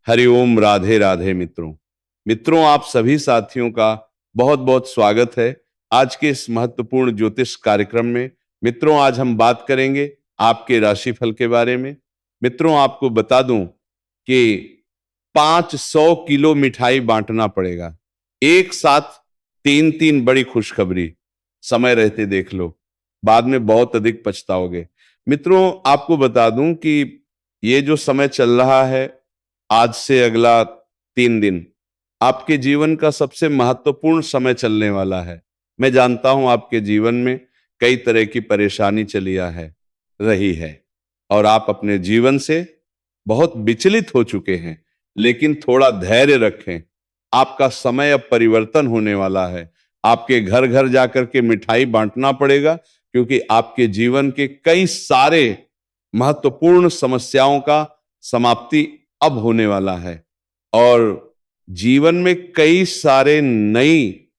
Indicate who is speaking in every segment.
Speaker 1: हरिओम, राधे राधे मित्रों। मित्रों, आप सभी साथियों का बहुत बहुत स्वागत है आज के इस महत्वपूर्ण ज्योतिष कार्यक्रम में। मित्रों, आज हम बात करेंगे आपके राशिफल के बारे में। मित्रों, आपको बता दूं कि 500 किलो मिठाई बांटना पड़ेगा एक साथ। तीन तीन बड़ी खुशखबरी समय रहते देख लो, बाद में बहुत अधिक पछताओगे। मित्रों, आपको बता दूं कि ये जो समय चल रहा है, आज से अगला 3 दिन आपके जीवन का सबसे महत्वपूर्ण समय चलने वाला है। मैं जानता हूं आपके जीवन में कई तरह की परेशानी चली है रही है और आप अपने जीवन से बहुत विचलित हो चुके हैं, लेकिन थोड़ा धैर्य रखें। आपका समय अब परिवर्तन होने वाला है। आपके घर घर जाकर के मिठाई बांटना पड़ेगा, क्योंकि आपके जीवन के कई सारे महत्वपूर्ण समस्याओं का समाप्ति अब होने वाला है और जीवन में कई सारे नई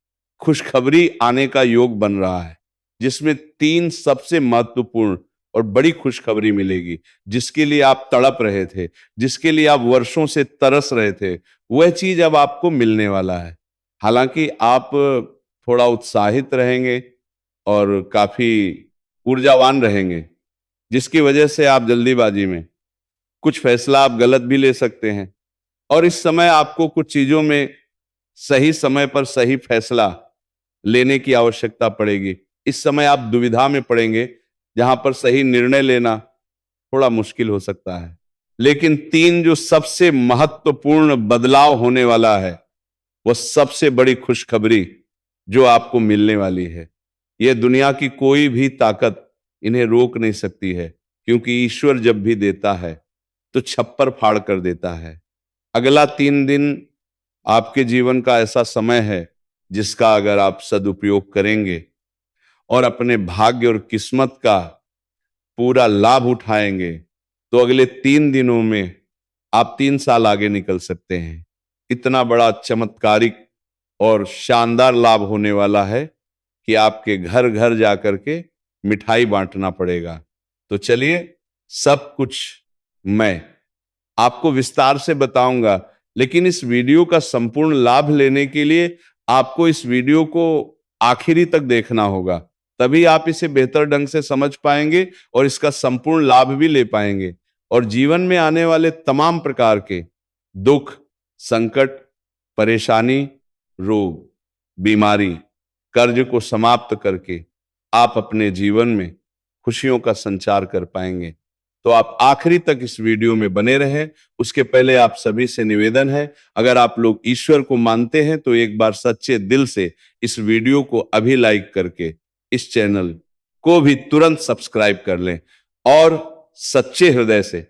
Speaker 1: खुशखबरी आने का योग बन रहा है, जिसमें 3 सबसे महत्वपूर्ण और बड़ी खुशखबरी मिलेगी। जिसके लिए आप तड़प रहे थे, जिसके लिए आप वर्षों से तरस रहे थे, वह चीज अब आपको मिलने वाला है। हालांकि आप थोड़ा उत्साहित रहेंगे और काफी ऊर्जावान रहेंगे, जिसकी वजह से आप जल्दीबाजी में कुछ फैसला आप गलत भी ले सकते हैं। और इस समय आपको कुछ चीजों में सही समय पर सही फैसला लेने की आवश्यकता पड़ेगी। इस समय आप दुविधा में पड़ेंगे, जहां पर सही निर्णय लेना थोड़ा मुश्किल हो सकता है। लेकिन 3 जो सबसे महत्वपूर्ण बदलाव होने वाला है, वो सबसे बड़ी खुशखबरी जो आपको मिलने वाली है, यह दुनिया की कोई भी ताकत इन्हें रोक नहीं सकती है, क्योंकि ईश्वर जब भी देता है तो छप्पर फाड़ कर देता है। अगला 3 दिन आपके जीवन का ऐसा समय है जिसका अगर आप सदुपयोग करेंगे और अपने भाग्य और किस्मत का पूरा लाभ उठाएंगे, तो अगले 3 दिनों में आप 3 साल आगे निकल सकते हैं। इतना बड़ा चमत्कारिक और शानदार लाभ होने वाला है कि आपके घर घर जाकर के मिठाई बांटना पड़ेगा। तो चलिए, सब कुछ मैं आपको विस्तार से बताऊंगा, लेकिन इस वीडियो का संपूर्ण लाभ लेने के लिए आपको इस वीडियो को आखिरी तक देखना होगा। तभी आप इसे बेहतर ढंग से समझ पाएंगे और इसका संपूर्ण लाभ भी ले पाएंगे, और जीवन में आने वाले तमाम प्रकार के दुख, संकट, परेशानी, रोग, बीमारी, कर्ज को समाप्त करके आप अपने जीवन में खुशियों का संचार कर पाएंगे। तो आप आखिरी तक इस वीडियो में बने रहें। उसके पहले आप सभी से निवेदन है, अगर आप लोग ईश्वर को मानते हैं तो एक बार सच्चे दिल से इस वीडियो को अभी लाइक करके इस चैनल को भी तुरंत सब्सक्राइब कर लें और सच्चे हृदय से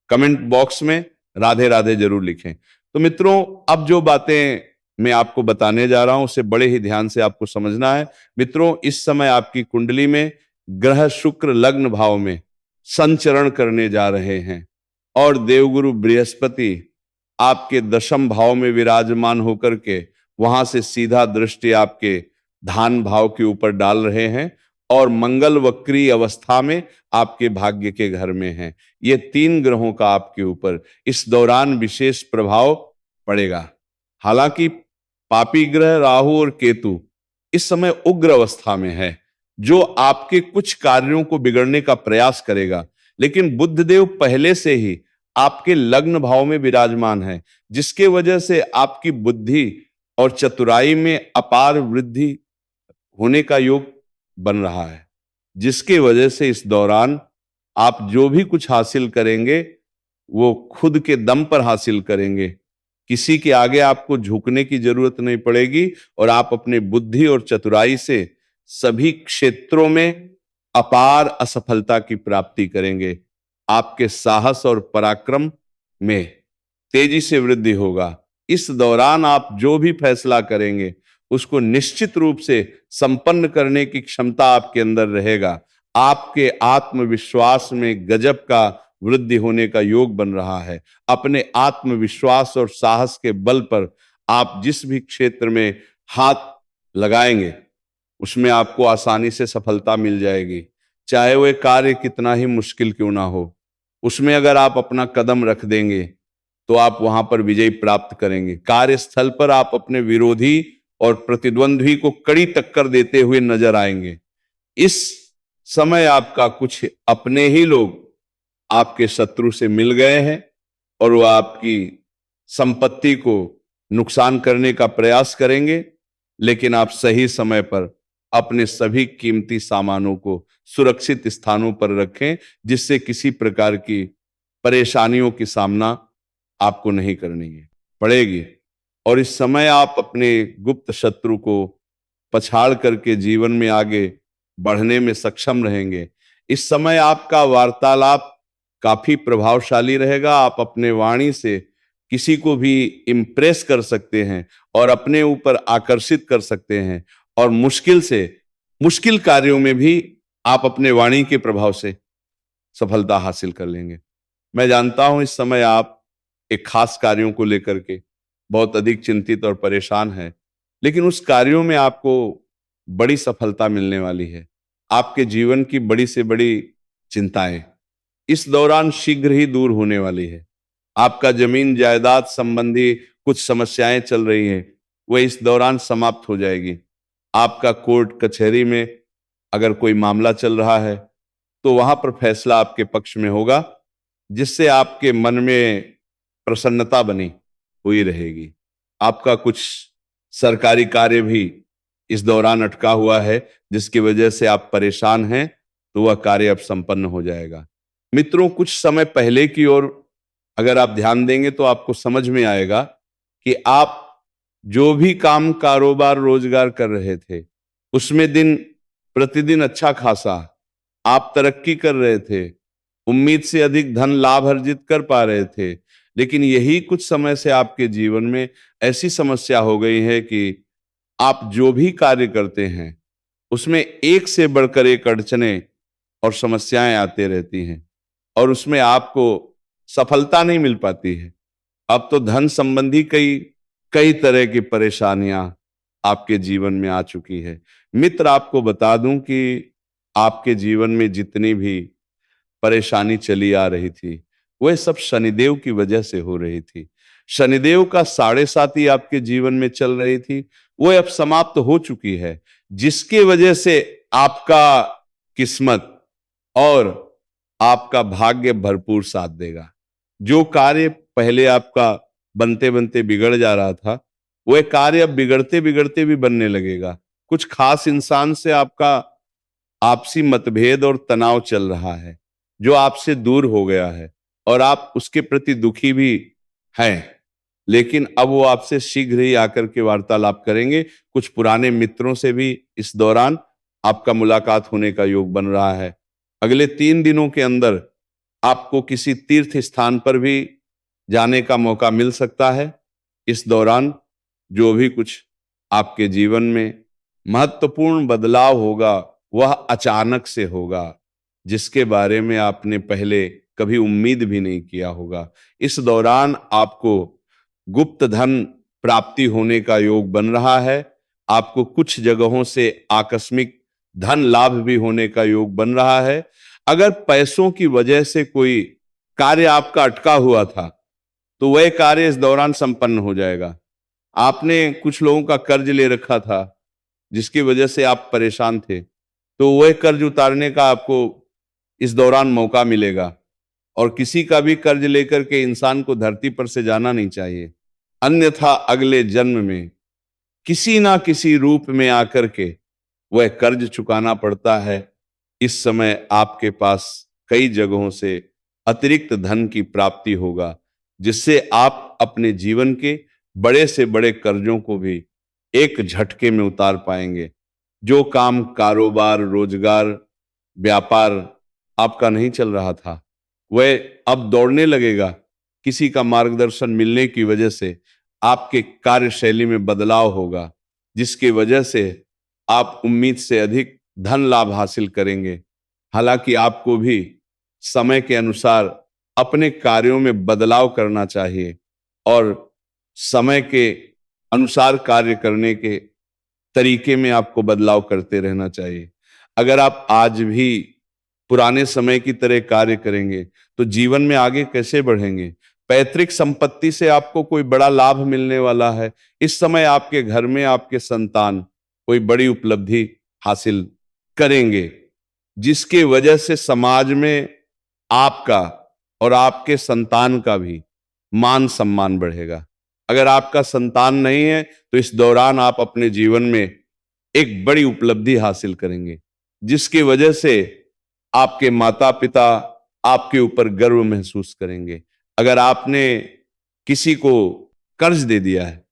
Speaker 1: कमेंट बॉक्स में राधे राधे जरूर लिखें। तो मित्रों, अब जो बातें मैं आपको बताने जा रहा हूं उसे बड़े ही ध्यान से आपको समझना है। मित्रों, इस समय आपकी कुंडली में ग्रह शुक्र लग्न भाव में संचरण करने जा रहे हैं और देवगुरु बृहस्पति आपके दशम भाव में विराजमान होकर के वहां से सीधा दृष्टि आपके धान भाव के ऊपर डाल रहे हैं और मंगल वक्री अवस्था में आपके भाग्य के घर में हैं। ये 3 ग्रहों का आपके ऊपर इस दौरान विशेष प्रभाव पड़ेगा। हालांकि पापी ग्रह राहु और केतु इस समय उग्र अवस्था में है, जो आपके कुछ कार्यों को बिगड़ने का प्रयास करेगा। लेकिन बुधदेव पहले से ही आपके लग्न भाव में विराजमान है, जिसके वजह से आपकी बुद्धि और चतुराई में अपार वृद्धि होने का योग बन रहा है, जिसके वजह से इस दौरान आप जो भी कुछ हासिल करेंगे वो खुद के दम पर हासिल करेंगे। किसी के आगे आपको झुकने की जरूरत नहीं पड़ेगी और आप अपने बुद्धि और चतुराई से सभी क्षेत्रों में अपार असफलता की प्राप्ति करेंगे। आपके साहस और पराक्रम में तेजी से वृद्धि होगा। इस दौरान आप जो भी फैसला करेंगे उसको निश्चित रूप से संपन्न करने की क्षमता आपके अंदर रहेगा। आपके आत्मविश्वास में गजब का वृद्धि होने का योग बन रहा है। अपने आत्मविश्वास और साहस के बल पर आप जिस भी क्षेत्र में हाथ लगाएंगे उसमें आपको आसानी से सफलता मिल जाएगी। चाहे वह कार्य कितना ही मुश्किल क्यों ना हो, उसमें अगर आप अपना कदम रख देंगे तो आप वहां पर विजय प्राप्त करेंगे। कार्यस्थल पर आप अपने विरोधी और प्रतिद्वंद्वी को कड़ी टक्कर देते हुए नजर आएंगे। इस समय आपका कुछ अपने ही लोग आपके शत्रु से मिल गए हैं और वह आपकी संपत्ति को नुकसान करने का प्रयास करेंगे, लेकिन आप सही समय पर अपने सभी कीमती सामानों को सुरक्षित स्थानों पर रखें, जिससे किसी प्रकार की परेशानियों की सामना आपको नहीं करनी है पड़ेगी। और इस समय आप अपने गुप्त शत्रु को पछाड़ करके जीवन में आगे बढ़ने में सक्षम रहेंगे। इस समय आपका वार्तालाप काफी प्रभावशाली रहेगा। आप अपने वाणी से किसी को भी इम्प्रेस कर सकते हैं और अपने ऊपर आकर्षित कर सकते हैं, और मुश्किल से मुश्किल कार्यों में भी आप अपने वाणी के प्रभाव से सफलता हासिल कर लेंगे। मैं जानता हूं इस समय आप एक खास कार्यों को लेकर के बहुत अधिक चिंतित और परेशान हैं, लेकिन उस कार्यों में आपको बड़ी सफलता मिलने वाली है। आपके जीवन की बड़ी से बड़ी चिंताएं इस दौरान शीघ्र ही दूर होने वाली है। आपका जमीन जायदाद संबंधी कुछ समस्याएं चल रही हैं, वह इस दौरान समाप्त हो जाएगी। आपका कोर्ट कचहरी में अगर कोई मामला चल रहा है तो वहां पर फैसला आपके पक्ष में होगा, जिससे आपके मन में प्रसन्नता बनी हुई रहेगी। आपका कुछ सरकारी कार्य भी इस दौरान अटका हुआ है, जिसकी वजह से आप परेशान हैं, तो वह कार्य अब संपन्न हो जाएगा। मित्रों, कुछ समय पहले की ओर अगर आप ध्यान देंगे तो आपको समझ में आएगा कि आप जो भी काम कारोबार रोजगार कर रहे थे उसमें दिन प्रतिदिन अच्छा खासा आप तरक्की कर रहे थे, उम्मीद से अधिक धन लाभ अर्जित कर पा रहे थे। लेकिन यही कुछ समय से आपके जीवन में ऐसी समस्या हो गई है कि आप जो भी कार्य करते हैं उसमें एक से बढ़कर एक अड़चने और समस्याएं आते रहती हैं और उसमें आपको सफलता नहीं मिल पाती है। अब तो धन संबंधी कई कई तरह की परेशानियां आपके जीवन में आ चुकी है। मित्र, आपको बता दूं कि आपके जीवन में जितनी भी परेशानी चली आ रही थी वह सब शनिदेव की वजह से हो रही थी। शनिदेव का 7.5 आपके जीवन में चल रही थी, वह अब समाप्त हो चुकी है, जिसकी वजह से आपका किस्मत और आपका भाग्य भरपूर साथ देगा। जो कार्य पहले आपका बनते बनते बिगड़ जा रहा था, वह कार्य अब बिगड़ते बिगड़ते भी बनने लगेगा। कुछ खास इंसान से आपका आपसी मतभेद और तनाव चल रहा है, जो आपसे दूर हो गया है और आप उसके प्रति दुखी भी हैं, लेकिन अब वो आपसे शीघ्र ही आकर के वार्तालाप करेंगे। कुछ पुराने मित्रों से भी इस दौरान आपका मुलाकात होने का योग बन रहा है। अगले 3 दिनों के अंदर आपको किसी तीर्थ स्थान पर भी जाने का मौका मिल सकता है। इस दौरान जो भी कुछ आपके जीवन में महत्वपूर्ण बदलाव होगा वह अचानक से होगा, जिसके बारे में आपने पहले कभी उम्मीद भी नहीं किया होगा। इस दौरान आपको गुप्त धन प्राप्ति होने का योग बन रहा है। आपको कुछ जगहों से आकस्मिक धन लाभ भी होने का योग बन रहा है। अगर पैसों की वजह से कोई कार्य आपका अटका हुआ था तो वह कार्य इस दौरान संपन्न हो जाएगा। आपने कुछ लोगों का कर्ज ले रखा था जिसकी वजह से आप परेशान थे, तो वह कर्ज उतारने का आपको इस दौरान मौका मिलेगा। और किसी का भी कर्ज लेकर के इंसान को धरती पर से जाना नहीं चाहिए, अन्यथा अगले जन्म में किसी ना किसी रूप में आकर के वह कर्ज चुकाना पड़ता है। इस समय आपके पास कई जगहों से अतिरिक्त धन की प्राप्ति होगा, जिससे आप अपने जीवन के बड़े से बड़े कर्जों को भी एक झटके में उतार पाएंगे। जो काम कारोबार रोजगार व्यापार आपका नहीं चल रहा था वह अब दौड़ने लगेगा। किसी का मार्गदर्शन मिलने की वजह से आपके कार्यशैली में बदलाव होगा, जिसकी वजह से आप उम्मीद से अधिक धन लाभ हासिल करेंगे। हालांकि आपको भी समय के अनुसार अपने कार्यों में बदलाव करना चाहिए और समय के अनुसार कार्य करने के तरीके में आपको बदलाव करते रहना चाहिए। अगर आप आज भी पुराने समय की तरह कार्य करेंगे तो जीवन में आगे कैसे बढ़ेंगे? पैतृक संपत्ति से आपको कोई बड़ा लाभ मिलने वाला है। इस समय आपके घर में आपके संतान कोई बड़ी उपलब्धि हासिल करेंगे, जिसकी वजह से समाज में आपका और आपके संतान का भी मान सम्मान बढ़ेगा। अगर आपका संतान नहीं है तो इस दौरान आप अपने जीवन में एक बड़ी उपलब्धि हासिल करेंगे, जिसकी वजह से आपके माता पिता आपके ऊपर गर्व महसूस करेंगे। अगर आपने किसी को कर्ज दे दिया है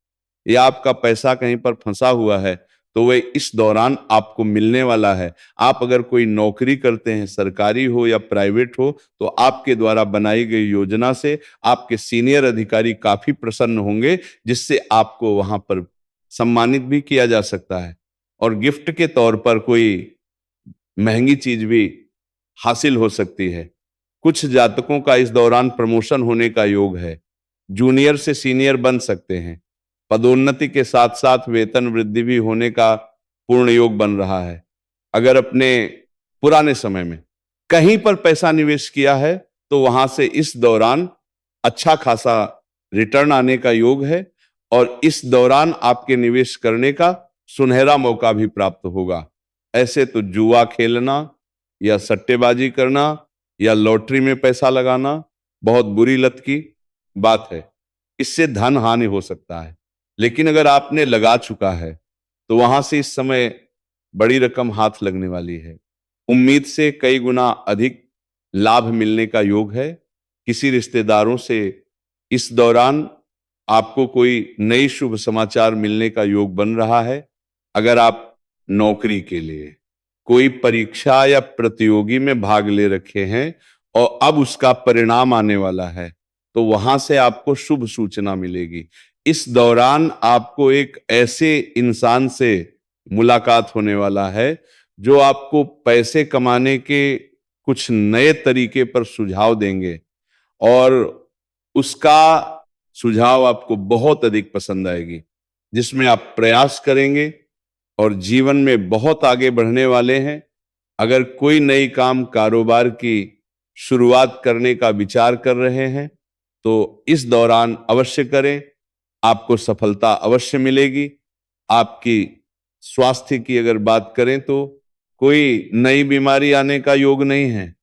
Speaker 1: या आपका पैसा कहीं पर फंसा हुआ है तो वह इस दौरान आपको मिलने वाला है। आप अगर कोई नौकरी करते हैं, सरकारी हो या प्राइवेट हो, तो आपके द्वारा बनाई गई योजना से आपके सीनियर अधिकारी काफी प्रसन्न होंगे, जिससे आपको वहां पर सम्मानित भी किया जा सकता है और गिफ्ट के तौर पर कोई महंगी चीज भी हासिल हो सकती है। कुछ जातकों का इस दौरान प्रमोशन होने का योग है, जूनियर से सीनियर बन सकते हैं, पदोन्नति के साथ साथ वेतन वृद्धि भी होने का पूर्ण योग बन रहा है। अगर अपने पुराने समय में कहीं पर पैसा निवेश किया है तो वहां से इस दौरान अच्छा खासा रिटर्न आने का योग है और इस दौरान आपके निवेश करने का सुनहरा मौका भी प्राप्त होगा। ऐसे तो जुआ खेलना या सट्टेबाजी करना या लॉटरी में पैसा लगाना बहुत बुरी लत की बात है। इससे धन हानि हो सकता है, लेकिन अगर आपने लगा चुका है तो वहां से इस समय बड़ी रकम हाथ लगने वाली है। उम्मीद से कई गुना अधिक लाभ मिलने का योग है। किसी रिश्तेदारों से इस दौरान आपको कोई नई शुभ समाचार मिलने का योग बन रहा है। अगर आप नौकरी के लिए कोई परीक्षा या प्रतियोगी में भाग ले रखे हैं और अब उसका परिणाम आने वाला है, तो वहां से आपको शुभ सूचना मिलेगी। इस दौरान आपको एक ऐसे इंसान से मुलाकात होने वाला है जो आपको पैसे कमाने के कुछ नए तरीके पर सुझाव देंगे और उसका सुझाव आपको बहुत अधिक पसंद आएगी, जिसमें आप प्रयास करेंगे और जीवन में बहुत आगे बढ़ने वाले हैं। अगर कोई नई काम कारोबार की शुरुआत करने का विचार कर रहे हैं तो इस दौरान अवश्य करें, आपको सफलता अवश्य मिलेगी। आपकी स्वास्थ्य की अगर बात करें तो कोई नई बीमारी आने का योग नहीं है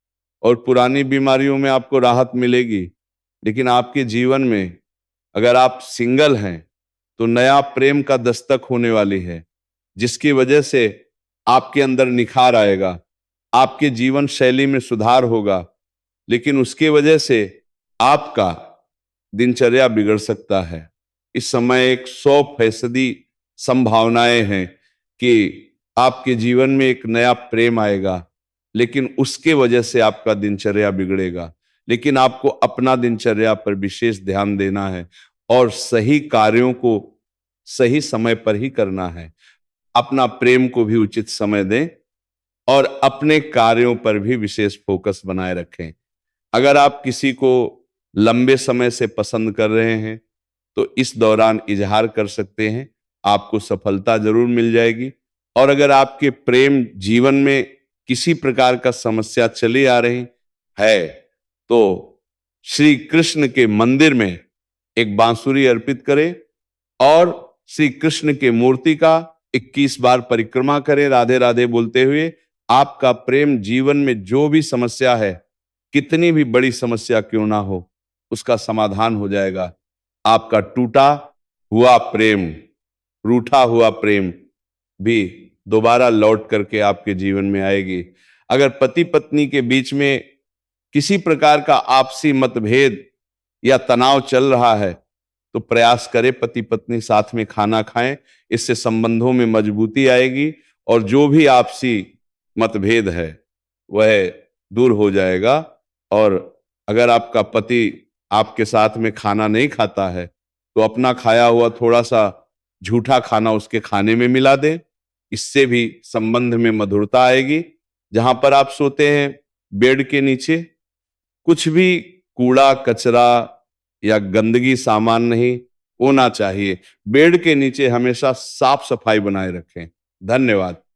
Speaker 1: और पुरानी बीमारियों में आपको राहत मिलेगी, लेकिन आपके जीवन में अगर आप सिंगल हैं तो नया प्रेम का दस्तक होने वाली है, जिसकी वजह से आपके अंदर निखार आएगा, आपके जीवन शैली में सुधार होगा, लेकिन उसके वजह से आपका दिनचर्या बिगड़ सकता है। इस समय एक 100% संभावनाएं हैं कि आपके जीवन में एक नया प्रेम आएगा, लेकिन उसके वजह से आपका दिनचर्या बिगड़ेगा। लेकिन आपको अपना दिनचर्या पर विशेष ध्यान देना है और सही कार्यों को सही समय पर ही करना है। अपना प्रेम को भी उचित समय दें और अपने कार्यों पर भी विशेष फोकस बनाए रखें। अगर आप किसी को लंबे समय से पसंद कर रहे हैं तो इस दौरान इजहार कर सकते हैं, आपको सफलता जरूर मिल जाएगी। और अगर आपके प्रेम जीवन में किसी प्रकार का समस्या चली आ रही है तो श्री कृष्ण के मंदिर में एक बांसुरी अर्पित करें और श्री कृष्ण के मूर्ति का 21 बार परिक्रमा करें राधे राधे बोलते हुए। आपका प्रेम जीवन में जो भी समस्या है, कितनी भी बड़ी समस्या क्यों ना हो, उसका समाधान हो जाएगा। आपका टूटा हुआ प्रेम, रूठा हुआ प्रेम भी दोबारा लौट करके आपके जीवन में आएगी। अगर पति पत्नी के बीच में किसी प्रकार का आपसी मतभेद या तनाव चल रहा है तो प्रयास करें पति पत्नी साथ में खाना खाएं, इससे संबंधों में मजबूती आएगी और जो भी आपसी मतभेद है वह दूर हो जाएगा। और अगर आपका पति आपके साथ में खाना नहीं खाता है तो अपना खाया हुआ थोड़ा सा झूठा खाना उसके खाने में मिला दें, इससे भी संबंध में मधुरता आएगी। जहां पर आप सोते हैं बेड के नीचे कुछ भी कूड़ा कचरा या गंदगी सामान नहीं होना चाहिए। बेड के नीचे हमेशा साफ सफाई बनाए रखें। धन्यवाद।